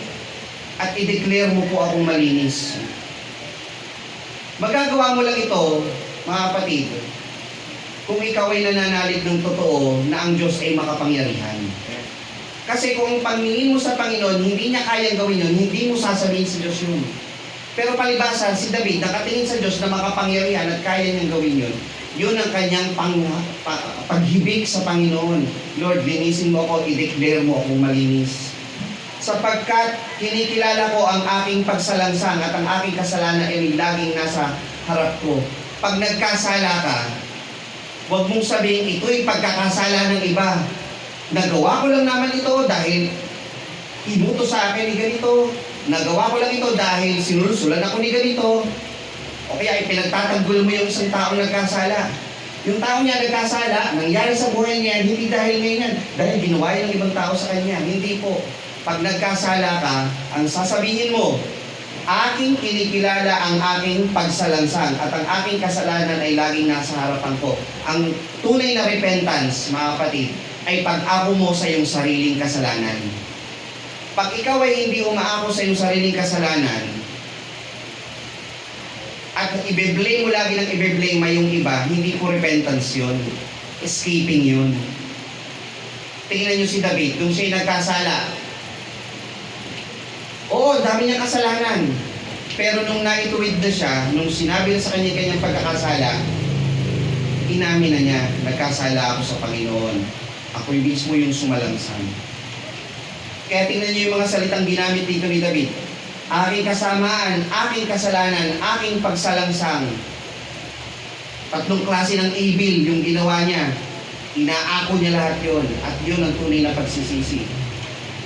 At i-declare mo po akong malinis. Magagawa mo lang ito, mga kapatid, kung ikaw ay nananalig ng totoo na ang Diyos ay makapangyarihan. Kasi kung pangingin mo sa Panginoon, hindi niya kayang gawin yun, hindi mo sasabihin sa Diyos yun. Pero palibasa, si David, nakatingin sa Diyos na makapangyarihan at kaya niyang gawin yun, yun ang kanyang paghibig sa Panginoon. Lord, linisin mo ako, i-declare mo akong malinis. Sapagkat kinikilala ko ang aking pagsalansang at ang aking kasalanan ay laging nasa harap ko. Pag nagkasala ka, huwag mong sabihin, ito'y pagkakasala ng iba. Nagawa ko lang naman ito dahil inuto sa akin ni ganito. Nagawa ko lang ito dahil sinulsulan ako ni ganito. O kaya ipinagtatanggol mo yung isang taong nagkasala. Yung taong niya nagkasala, nangyari sa buhay niya, hindi dahil ngayon, dahil ginawa ng ibang tao sa kanya. Hindi po. Pag nagkasala ka, ang sasabihin mo, aking kinikilala ang aking pagsalansang at ang aking kasalanan ay laging nasa harapan ko. Ang tunay na repentance, mga kapatid, ay pag-ako mo sa iyong sariling kasalanan. Pag ikaw ay hindi umaako sa iyong sariling kasalanan, at i-blame mo lagi ng i-blame yung iba, hindi po repentance yun. Escaping yun. Tingnan nyo si David, kung siya'y nagkasala. Oo, dami niyang kasalanan. Pero nung naituwid na siya, nung sinabi na sa kanya kanyang pagkakasala, inamin na niya, nagkasala ako sa Panginoon. Ako'y mismo yung sumalamsan. Kaya tingnan niyo yung mga salitang ginamit dito ni David. Aking kasamaan, aking kasalanan, aking pagsalangsang. Tatlong klase ng evil yung ginawa niya. Inaako niya lahat yon at yun ang tunay na pagsisisi.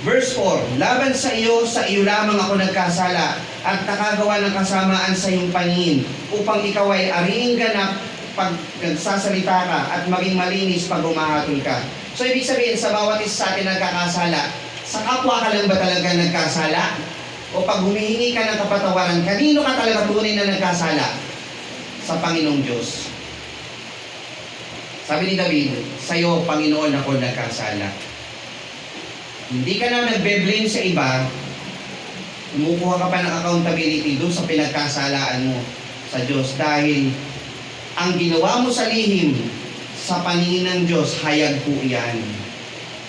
Verse 4, laban sa iyo lamang ako nagkasala at nakagawa ng kasamaan sa iyong paningin upang ikaw ay ariing ganap pag nagsasalita ka at maging malinis pag umahatol ka. So ibig sabihin sa bawat isa sa atin nagkakasala, sa kapwa ka lang ba talaga nagkasala? O pag humihingi ka ng kapatawaran, kanino ka talaga tunay na nagkasala? Sa Panginoong Diyos. Sabi ni David, sa iyo, Panginoon, ako nagkasala. Hindi ka na nagbe-blame sa iba, kumukuha ka pa ng accountability doon sa pinagkasalaan mo sa Diyos dahil ang ginawa mo sa lihim sa paningin ng Diyos, hayag po yan.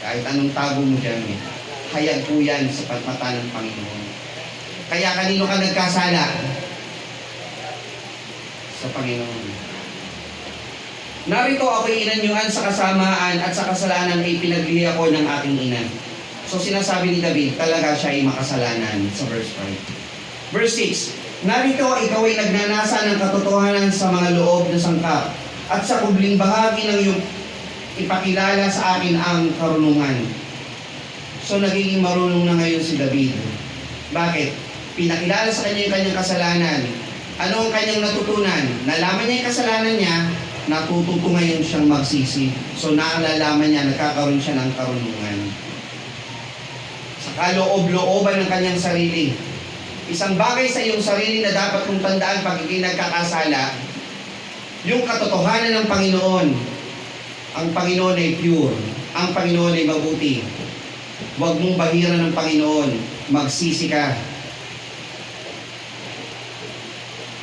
Kahit anong tago mo dyan, hayag po yan sa mata ng Panginoon. Kaya kanino ka nagkasala? Sa Panginoon. Narito ako'y inanyuan sa kasamaan at sa kasalanan ay pinaglihi ako ng aking ina. So sinasabi ni David, talaga siya ay makasalanan sa verse 5. Verse 6, narito ikaw ay nagnanasa ng katotohanan sa mga loob na sangkap at sa kubling bahagi ng iyong ipakilala sa akin ang karunungan. So nagiging marunong na ngayon si David. Bakit? Pinakilala sa kanya yung kanyang kasalanan. Ano ang kanyang natutunan? Nalaman niya yung kasalanan niya, natututo ngayon siyang magsisi. So naalalaman niya, nagkakaroon siya ng karunungan. Sa kaloob-looban ng kanyang sarili. Isang bagay sa iyong sarili na dapat mong tandaan pag ikay nagkakasala, yung katotohanan ng Panginoon. Ang Panginoon ay pure. Ang Panginoon ay mabuti. Huwag mong bahiran ng Panginoon. Magsisi ka.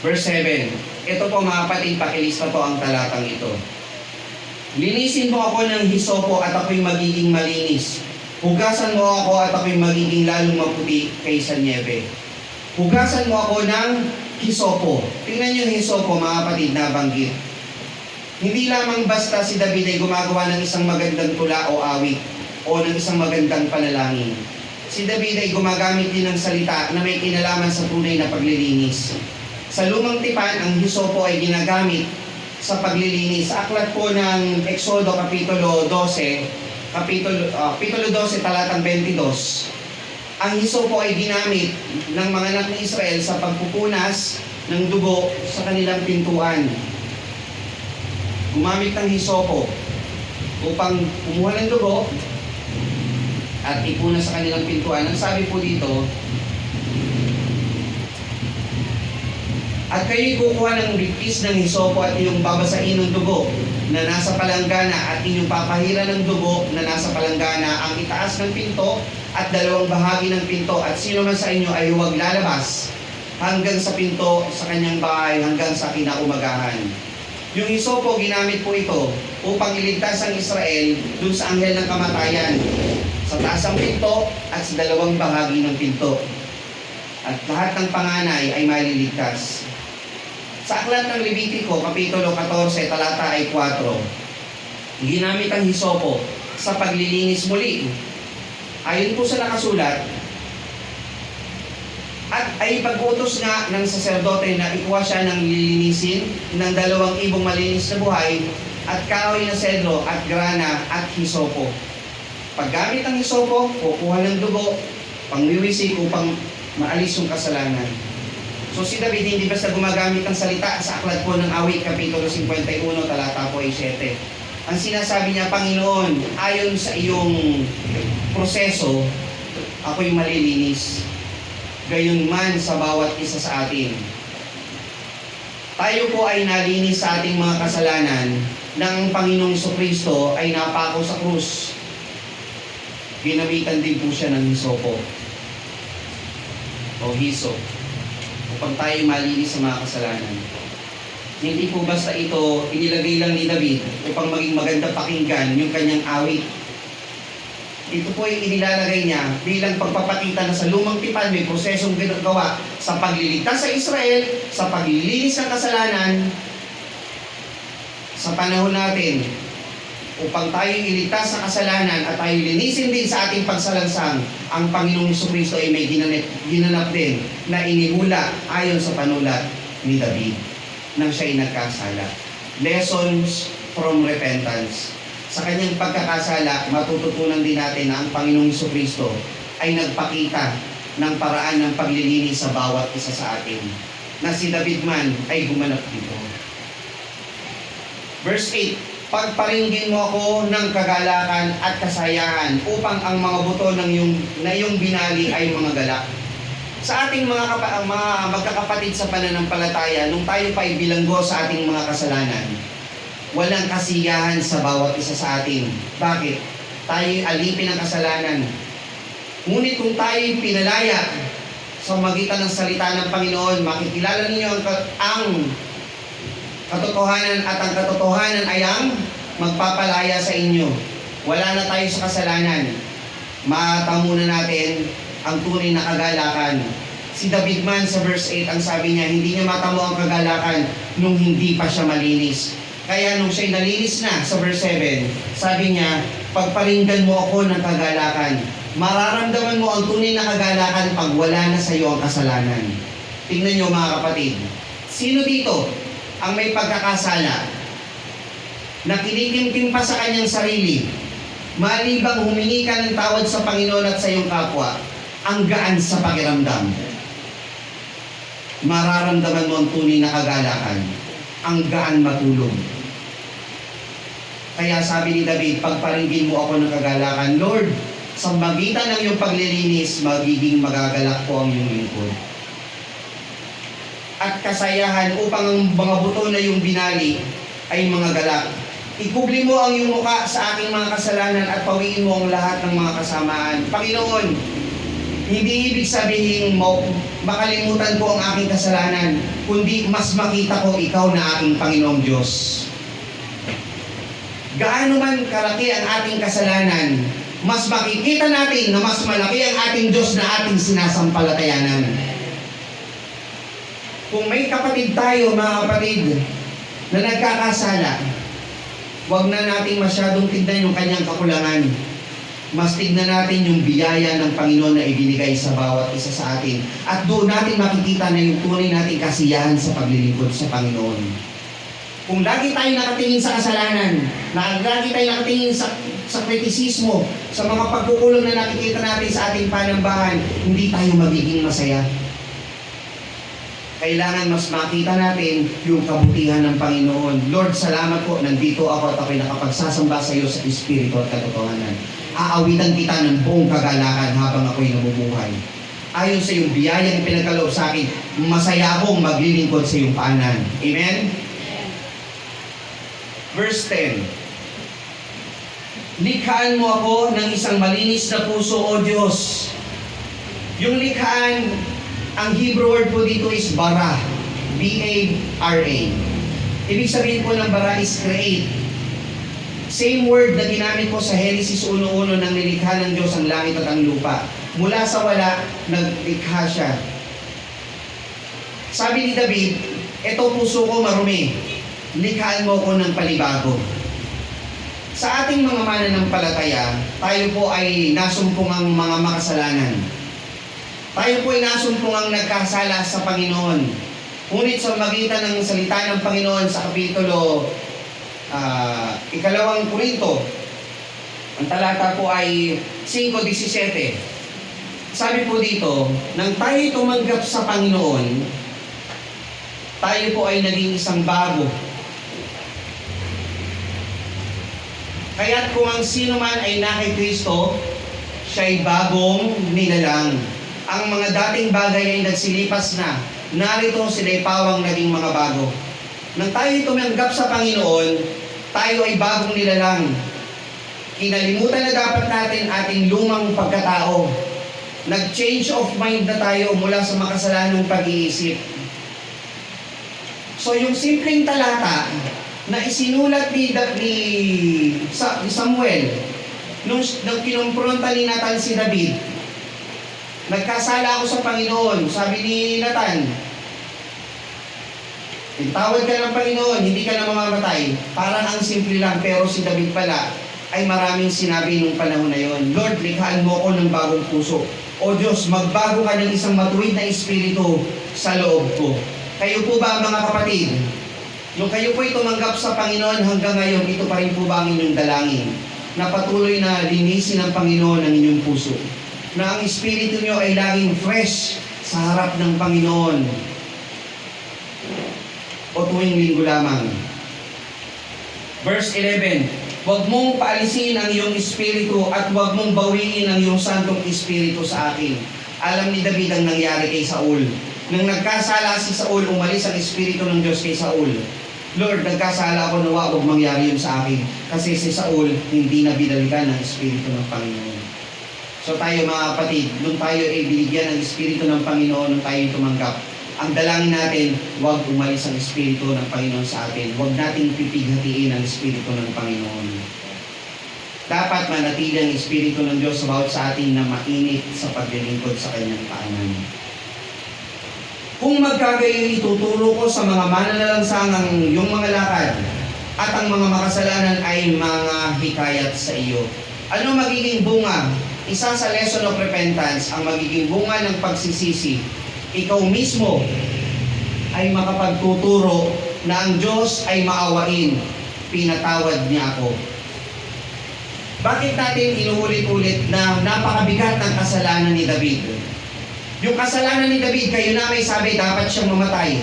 Verse 7. Ito po mga kapatid, pakilista po ang talatang ito. Linisin mo ako ng hisopo at ako'y magiging malinis. Hugasan mo ako at ako'y magiging lalong maputi kaysa niebe. Hugasan mo ako ng hisopo. Tingnan niyo yung hisopo mga kapatid na banggit. Hindi lamang basta si David ay gumagawa ng isang magandang tula o awit o ng isang magandang panalangin. Si David ay gumagamit din ng salita na may kinalaman sa tunay na paglilinis. Sa lumang tipan, ang hisopo ay ginagamit sa paglilinis. Sa aklat po ng Exodo Kapitulo 12, Kapitulo 12, talatang 22, ang hisopo ay ginamit ng mga anak ni Israel sa pagpupunas ng dugo sa kanilang pintuan. Gumamit ng hisopo upang kumuha ng dugo at ipunas sa kanilang pintuan. Ang sabi po dito, at kayo'y kukuha ng bigkis ng hisopo at inyong babasain ng dugo na nasa palanggana at inyong papahira ng dugo na nasa palanggana ang itaas ng pinto at dalawang bahagi ng pinto at sino man sa inyo ay huwag lalabas hanggang sa pinto sa kanyang bahay hanggang sa kinaumagahan. Yung hisopo, ginamit po ito upang iligtas ang Israel dun sa anghel ng kamatayan sa taas ng pinto at sa dalawang bahagi ng pinto. At lahat ng panganay ay maliligtas. Sa aklat ng Levitico, Kapitulo 14, talata ay 4, ginamit ang hisopo sa paglilinis muli. Ayon po sa nakasulat, at ay pag-utos nga ng saserdote na ikuha siya ng lilinisin ng 2,000 malinis na buhay at kahoy na sedro at grana at hisopo. Paggamit ng hisopo, kukuha ng dugo, pangwiwisik upang maalis yung kasalanan. So si David hindi basta gumagamit ng salita sa aklat po ng Awit, Kapitulo 51, talata po ay 7. Ang sinasabi niya, Panginoon, ayon sa iyong proseso, ako'y malilinis. Gayon man sa bawat isa sa atin. Tayo po ay nalinis sa ating mga kasalanan ng Panginoong Jesucristo ay napako sa krus. Ginamitan din po siya ng hisopo o hiso. upang tayo malinis sa mga kasalanan. Hindi po basta ito inilagay lang ni David upang maging maganda pakinggan yung kanyang awit. Ito po ay inilalagay niya bilang pagpapakita na sa lumang tipan may prosesong ginagawa sa pagliligtas sa Israel, sa paglilinis ng kasalanan, sa panahon natin, upang tayo iligtas sa kasalanan at tayo linisin din sa ating pagsalansang, ang Panginoong Jesucristo ay may ginanap din na inihula ayon sa panulat ni David nang siya'y nagkasala. Lessons from repentance. Sa kanyang pagkakasala, matututunan din natin na ang Panginoong Jesucristo ay nagpakita ng paraan ng paglilinis sa bawat isa sa atin, na si David man ay gumanap dito. Verse 8, pagparinggin mo ako ng kagalakan at kasayahan upang ang mga buto ng iyong binali ay mga galak. Sa ating mga magkakapatid sa pananampalataya, nung tayo pa ay bilanggo sa ating mga kasalanan, walang kasiyahan sa bawat isa sa atin. Bakit? Tayo'y alipin ng kasalanan. Ngunit kung tayo'y pinalaya sa magitan ng salita ng Panginoon, makikilala ninyo ang katotohanan at ang katotohanan ay ang magpapalaya sa inyo. Wala na tayo sa kasalanan. Matamo na natin ang tunay na kagalakan. Si David man sa verse 8, ang sabi niya, hindi niya matamo ang kagalakan nung hindi pa siya malinis. Kaya nung siya'y nalinis na sa verse 7, sabi niya, pagparinggan mo ako ng kagalakan. Mararamdaman mo ang tunay na kagalakan pag wala na sa iyo ang kasalanan. Tingnan niyo mga kapatid. Sino dito ang may pagkakasala na kinikimkim pa sa kanyang sarili, malibang humingi ka ng tawad sa Panginoon at sa iyong kapwa, ang gaan sa pakiramdam? Mararamdaman mo ang tunay na kagalakan, ang gaan matulog. Kaya sabi ni David, pagparinggin mo ako ng kagalakan, Lord, sa magitan ng iyong paglilinis, magiging magagalak po ang iyong lingkod. At kasayahan upang ang mga buto na iyong binali ay mga galak. Ikubli mo ang iyong mukha sa aking mga kasalanan at pawiin mo ang lahat ng mga kasamaan. Panginoon, hindi ibig sabihin mo, makalimutan ko ang aking kasalanan, kundi mas makita ko ikaw na aking Panginoong Diyos. Gaano man kalaki ang ating kasalanan, mas makikita natin na mas malaki ang ating Diyos na ating sinasampalatayanan. Kung may kapatid tayo, mga kapatid, na nagkakasala, huwag na nating masyadong tignan yung kanyang kakulangan. Mas tignan natin yung biyaya ng Panginoon na ibinigay sa bawat isa sa atin. At doon natin makikita na yung tunay nating kasiyahan sa paglilingkod sa Panginoon. Kung lagi tayo nakatingin sa kasalanan, lagi tayo nakatingin sa kritisismo, sa mga pagkukulong na nakikita natin sa ating panambahan, hindi tayo magiging masaya. Kailangan mas makita natin yung kabutihan ng Panginoon. Lord, salamat po, nandito ako at ako'y nakapagsasamba sa iyo sa Espiritu at katotohanan. Aawitan kita ng buong kagalakan habang ako'y nabubuhay. Ayon sa iyong biyayang pinagkaloob sa akin, masaya akong maglilingkod sa iyong paanan. Amen? Verse 10. Likhaan mo ako ng isang malinis na puso, O Diyos. Yung likhaan, ang Hebrew word po dito is bara. B-A-R-A. Ibig sabihin po ng bara is create. Same word na ginamit po sa Genesis 1:1 nang nilikha ng Diyos ang langit at ang lupa. Mula sa wala, naglikha siya. Sabi ni David, eto puso ko marumi. Likhaan mo ko ng palibago. Sa ating mga mananampalataya, tayo po ay nasumpungang mga makasalanan. Tayo po ay nasumpungang nagkasala sa Panginoon. Ngunit sa magitan ng salita ng Panginoon sa Kapitulo 2 Korinto, ang talata po ay 5:17. Sabi po dito, nang tayo tumanggap sa Panginoon, tayo po ay naging isang bago. Kaya't kung ang sino man ay na kay Kristo, siya'y bagong nilalang. Ang mga dating bagay ay nagsilipas na. Narito sila'y pawang naging mga bago. Nang tayo tumanggap sa Panginoon, tayo ay bagong nilalang. Kinalimutan na dapat natin ating lumang pagkatao. Nag-change of mind na tayo mula sa makasalanang pag-iisip. So yung simpleng talata na isinulat ni Samuel nung kinumpronta ni Nathan si David, nagkasala ako sa Panginoon. Sabi ni Nathan, tawad ka ng Panginoon, hindi ka na mamamatay. Parang ang simple lang, pero si David pala ay maraming sinabi nung panahon na yon. Lord, likhaan mo ako ng bagong puso. O Diyos, magbago ka ng isang matuwid na espiritu sa loob ko. Kayo po ba mga kapatid? Nung kayo po'y tumanggap sa Panginoon hanggang ngayon, ito pa rin po ba ang inyong dalangin? Na patuloy na linisin ng Panginoon ang inyong puso. Na ang espiritu nyo ay laging fresh sa harap ng Panginoon. O tuwing linggo lamang. Verse 11, huwag mong paalisin ang iyong espiritu at huwag mong bawiin ang iyong santong espiritu sa akin. Alam ni David ang nangyari kay Saul. Nang nagkasala si Saul, umalis ang espiritu ng Diyos kay Saul. Lord, nagkasala ako, nawa huwag mangyari yun sa akin. Kasi si Saul, hindi na binalikan ng espiritu ng Panginoon. So tayo mga kapatid, nung tayo ay binigyan ng espiritu ng Panginoon, nung tayo tumanggap, ang dalangin natin, huwag umalis ang espiritu ng Panginoon sa atin. Huwag nating pipighatiin ang espiritu ng Panginoon. Dapat manatili ang espiritu ng Diyos sa bawat sa atin na mainit sa paglilingkod sa kanyang paanan. Kung magkagayon, ituturo ko sa mga mananalangsang ang iyong mga lakad at ang mga makasalanan ay mga hikayat sa iyo. Ano magiging bunga? Isa sa lesson of repentance, ang magiging bunga ng pagsisisi. Ikaw mismo ay makapagtuturo na ang Diyos ay maawain. Pinatawad niya ako. Bakit natin inuulit-ulit na napakabigat ng kasalanan ni David? Yung kasalanan ni David, kayo na may sabi, dapat siyang mamatay.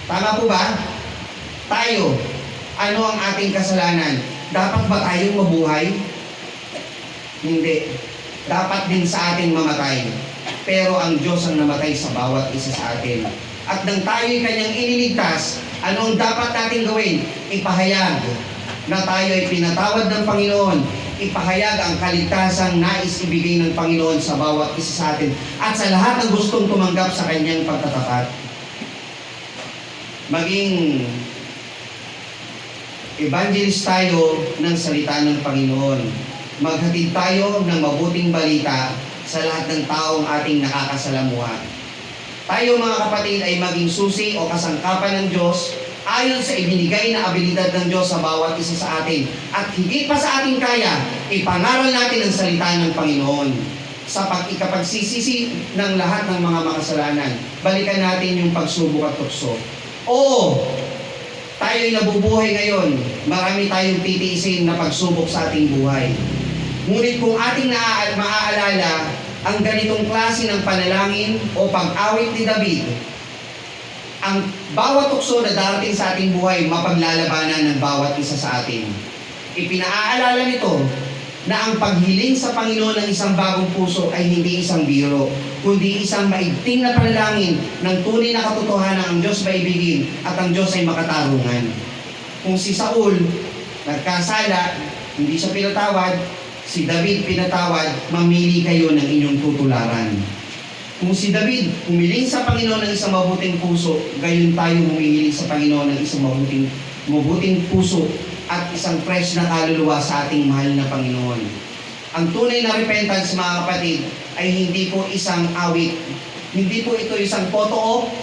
Tama po ba? Tayo, ano ang ating kasalanan? Dapat ba tayong mabuhay? Hindi. Dapat din sa atin mamatay. Pero ang Diyos ang namatay sa bawat isa sa atin. At nang tayo'y kanyang iniligtas, ano ang dapat natin gawin? Ipahayag na tayo ay pinatawad ng Panginoon. Ipahayag ang kaligtasang nais ibigay ng Panginoon sa bawat isa sa atin at sa lahat ng gustong tumanggap sa kanyang pagtatapat. Maging evangelist tayo ng salita ng Panginoon. Maghatid tayo ng mabuting balita sa lahat ng taong ating nakakasalamuha. Tayo mga kapatid ay maging susi o kasangkapan ng Diyos ayon sa ibinigay na abilidad ng Diyos sa bawat isa sa atin. At higit pa sa ating kaya, ipangaral natin ang salita ng Panginoon sa ikapagsisisi ng lahat ng mga makasalanan. Balikan natin yung pagsubok at tukso. Oo, tayo'y nabubuhay ngayon. Marami tayong titiisin na pagsubok sa ating buhay. Ngunit kung ating maaalala ang ganitong klase ng panalangin o pag-awit ni David, ang bawat tukso na darating sa ating buhay, mapaglalabanan ng bawat isa sa atin. Ipinaalala nito na ang paghiling sa Panginoon ng isang bagong puso ay hindi isang biro, kundi isang maigting na panalangin ng tunay na katotohanan ang Diyos maibigin at ang Diyos ay makatarungan. Kung si Saul nagkasala, hindi siya pinatawad, si David pinatawad, mamili kayo ng inyong tutularan. Kung si David humiling sa Panginoon ng isang mabuting puso, gayon tayo humihiling sa Panginoon ng isang mabuting puso at isang fresh na kaluluwa sa ating mahal na Panginoon. Ang tunay na repentance, mga kapatid, ay hindi po isang awit. Hindi po ito isang photo-op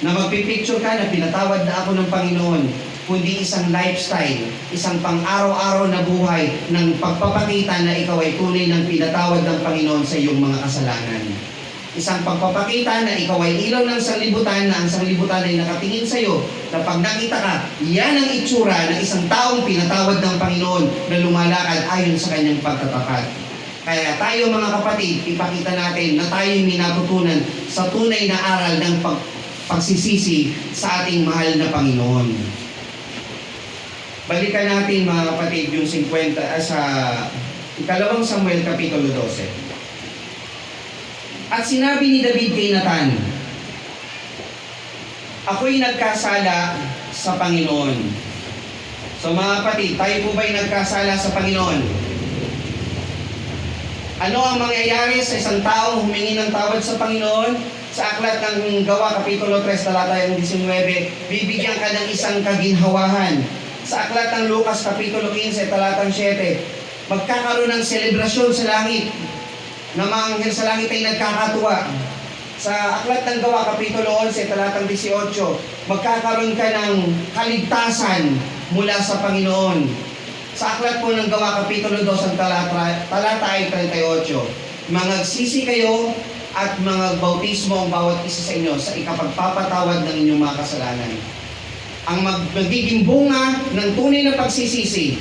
na magpipicture ka na pinatawad na ako ng Panginoon, kundi isang lifestyle, isang pang-araw-araw na buhay ng pagpapakita na ikaw ay tunay ng pinatawad ng Panginoon sa iyong mga kasalanan. Isang pagpapakita na ikaw ay ilaw ng sanglibutan, na ang sanglibutan ay nakatingin sa iyo, na pag nakita ka, yan ang itsura ng isang taong pinatawad ng Panginoon na lumalakad ayon sa kanyang pagtatapat. Kaya tayo mga kapatid, ipakita natin na tayo ay natutunan sa tunay na aral ng pagsisisi sa ating mahal na Panginoon. Balikan natin mga kapatid yung 50 sa ikalawang Samuel Kapitulo 12. At sinabi ni David kay Nathan, ako'y nagkasala sa Panginoon. So mga kapatid, tayo po ba'y nagkasala sa Panginoon? Ano ang mangyayari sa isang taong humingi ng tawad sa Panginoon? Sa aklat ng Gawa, Kapitulo 3, talata 19, bibigyan ka ng isang kaginhawahan. Sa aklat ng Lucas, Kapitulo 15, talatang 7, magkakaroon ng selebrasyon sa langit, na mga anghel sa langit ay nagkakatuwa. Sa aklat ng Gawa, Kapitulo 11, talatang 18, magkakaroon ka ng kaligtasan mula sa Panginoon. Sa aklat po ng Gawa, Kapitulo 2, ang talata ay 38, mangagsisi kayo at mga bautismo ang bawat isa sa inyo sa ikapagpapatawad ng inyong mga kasalanan. Ang magiging bunga ng tunay na pagsisisi.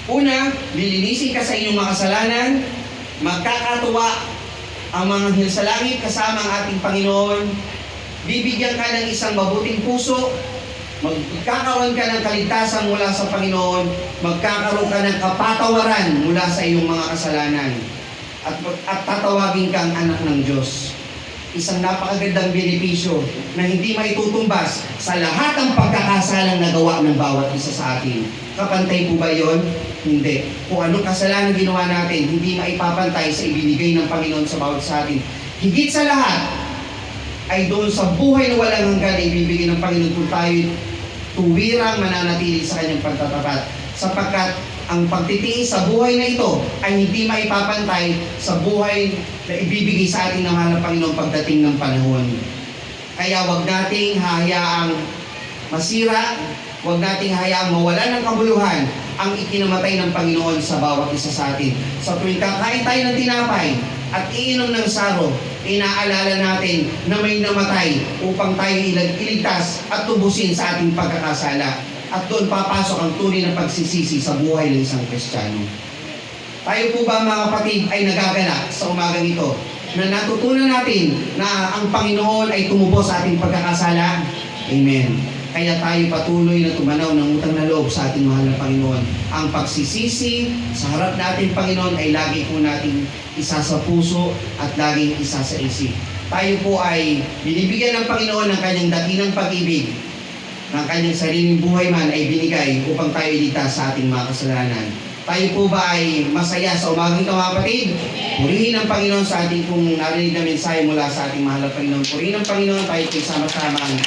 Una, lilinisin ka sa inyong mga kasalanan, magkakatuwa ang mga anghel sa langit kasama ang ating Panginoon, bibigyan ka ng isang mabuting puso, magkakaroon ka ng kaligtasan mula sa Panginoon, magkakaroon ka ng kapatawaran mula sa iyong mga kasalanan, at tatawagin kang anak ng Diyos. Isang napakagandang benepisyo na hindi maitutumbas sa lahat ng pagkakasalang nagawa ng bawat isa sa atin. Kapantay po ba yon? Hindi. Kung anong kasalanan ginawa natin, hindi maipapantay sa ibinigay ng Panginoon sa bawat sa atin. Higit sa lahat, ay doon sa buhay na walang hanggan na ibibigay ng Panginoon kung tayo tuwirang mananatili sa kanyang pagtatapat. Sapagkat ang pagtitiis sa buhay na ito ay hindi maipapantay sa buhay na ibibigay sa atin ng mahal na Panginoon pagdating ng panahon. Kaya wag nating hayaang masira, wag nating hayaang mawala ng kabuluhan ang ikinamatay ng Panginoon sa bawat isa sa atin. Sa tuwing kakain tayo ng tinapay at iinom ng saro, inaalala natin na may namatay upang tayo iligtas at tubusin sa ating pagkakasala. At doon papasok ang tunay na pagsisisi sa buhay ng isang Kristiyano. Tayo po ba mga kapatid ay nagaganap sa umagang ito na natutunan natin na ang Panginoon ay tumubos sa ating pagkakasala? Amen. Kaya tayo patuloy na tumanaw ng utang na loob sa ating mahal na Panginoon. Ang pagsisisi sa harap natin, Panginoon, ay lagi po nating isa sa puso at laging isa sa isip. Tayo po ay binibigyan ng Panginoon ng kanyang dakilang pag-ibig, ng kanyang sariling buhay man ay binigay upang tayo iligtas sa ating mga kasalanan. Tayo po ba ay masaya sa umagang ito, mga kapatid? Purihin ang Panginoon sa ating pong narinig na mensahe mula sa ating mahal na Panginoon. Purihin ang Panginoon, tayo po sama-samang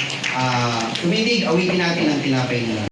tumindig, awitin natin ang tinapay nila.